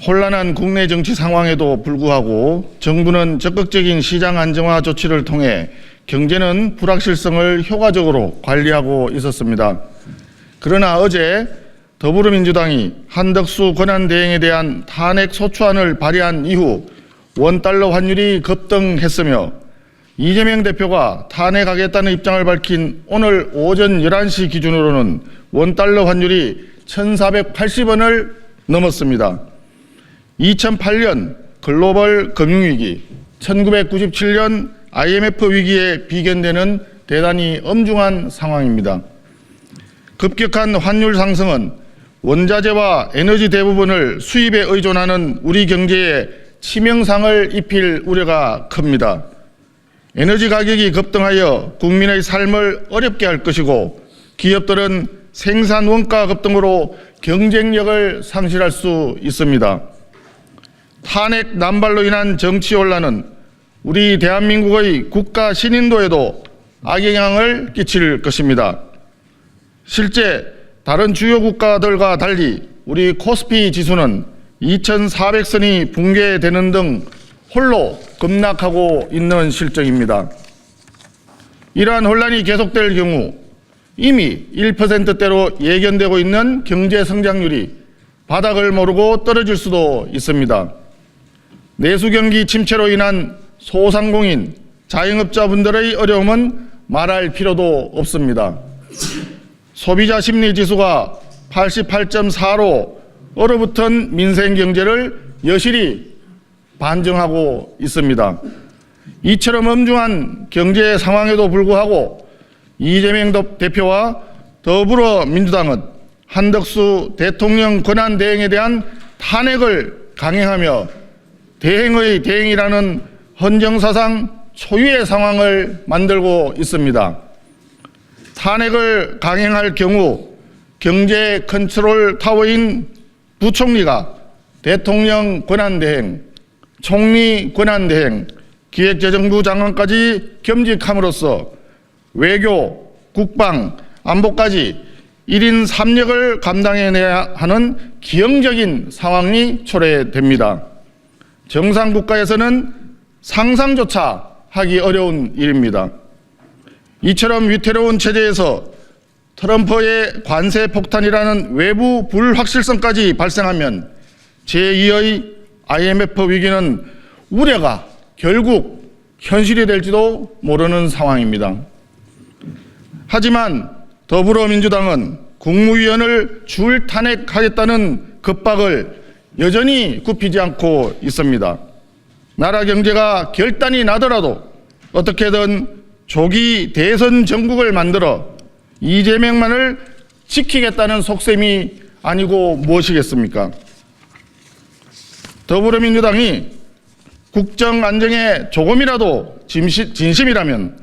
혼란한 국내 정치 상황에도 불구하고 정부는 적극적인 시장 안정화 조치를 통해 경제는 불확실성을 효과적으로 관리하고 있었습니다. 그러나 어제 더불어민주당이 한덕수 권한대행에 대한 탄핵 소추안을 발의한 이후 원달러 환율이 급등했으며 이재명 대표가 탄핵하겠다는 입장을 밝힌 오늘 오전 11시 기준으로는 원달러 환율이 1,480원을 넘었습니다. 2008년 글로벌 금융위기, 1997년 IMF 위기에 비견되는 대단히 엄중한 상황입니다. 급격한 환율 상승은 원자재와 에너지 대부분을 수입에 의존하는 우리 경제에 치명상을 입힐 우려가 큽니다. 에너지 가격이 급등하여 국민의 삶을 어렵게 할 것이고 기업들은 생산 원가 급등으로 경쟁력을 상실할 수 있습니다. 탄핵 남발로 인한 정치 혼란은 우리 대한민국의 국가 신인도에도 악영향을 끼칠 것입니다. 실제 다른 주요 국가들과 달리 우리 코스피 지수는 2,400선이 붕괴되는 등 홀로 급락하고 있는 실정입니다. 이러한 혼란이 계속될 경우 이미 1%대로 예견되고 있는 경제 성장률이 바닥을 모르고 떨어질 수도 있습니다. 내수 경기 침체로 인한 소상공인, 자영업자분들의 어려움은 말할 필요도 없습니다. 소비자 심리 지수가 88.4로 얼어붙은 민생 경제를 여실히 반증하고 있습니다. 이처럼 엄중한 경제 상황에도 불구하고 이재명 대표와 더불어민주당은 한덕수 대통령 권한대행에 대한 탄핵을 강행하며 대행의 대행이라는 헌정사상 초유의 상황을 만들고 있습니다. 탄핵을 강행할 경우 경제 컨트롤 타워인 부총리가 대통령 권한대행, 총리 권한대행, 기획재정부 장관까지 겸직함으로써 외교, 국방, 안보까지 1인 3역을 감당해내야 하는 기형적인 상황이 초래됩니다. 정상 국가에서는 상상조차 하기 어려운 일입니다. 이처럼 위태로운 체제에서 트럼프의 관세 폭탄이라는 외부 불확실성까지 발생하면 제2의 IMF 위기는 우려가 결국 현실이 될지도 모르는 상황입니다. 하지만 더불어민주당은 국무위원을 줄 탄핵하겠다는 급박을 여전히 굽히지 않고 있습니다. 나라 경제가 결단이 나더라도 어떻게든 조기 대선 정국을 만들어 이재명만을 지키겠다는 속셈이 아니고 무엇이겠습니까? 더불어민주당이 국정 안정에 조금이라도 진심이라면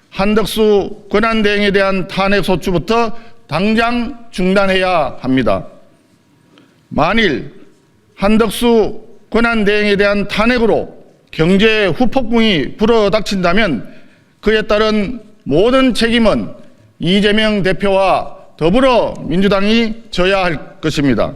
한덕수 권한대행에 대한 탄핵 소추부터 당장 중단해야 합니다. 만일 한덕수 권한대행에 대한 탄핵으로 경제 후폭풍이 불어닥친다면 그에 따른 모든 책임은 이재명 대표와 더불어민주당이 져야 할 것입니다.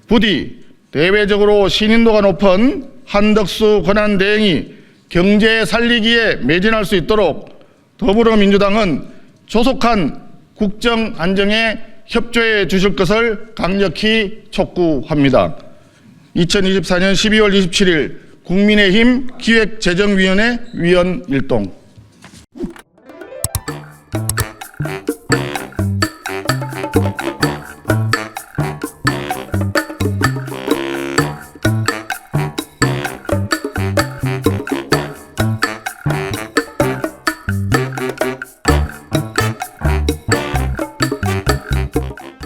부디 대외적으로 신인도가 높은 한덕수 권한대행이 경제 살리기에 매진할 수 있도록 더불어민주당은 조속한 국정 안정에 협조해 주실 것을 강력히 촉구합니다. 2024년 12월 27일 국민의힘 기획재정위원회 위원 일동.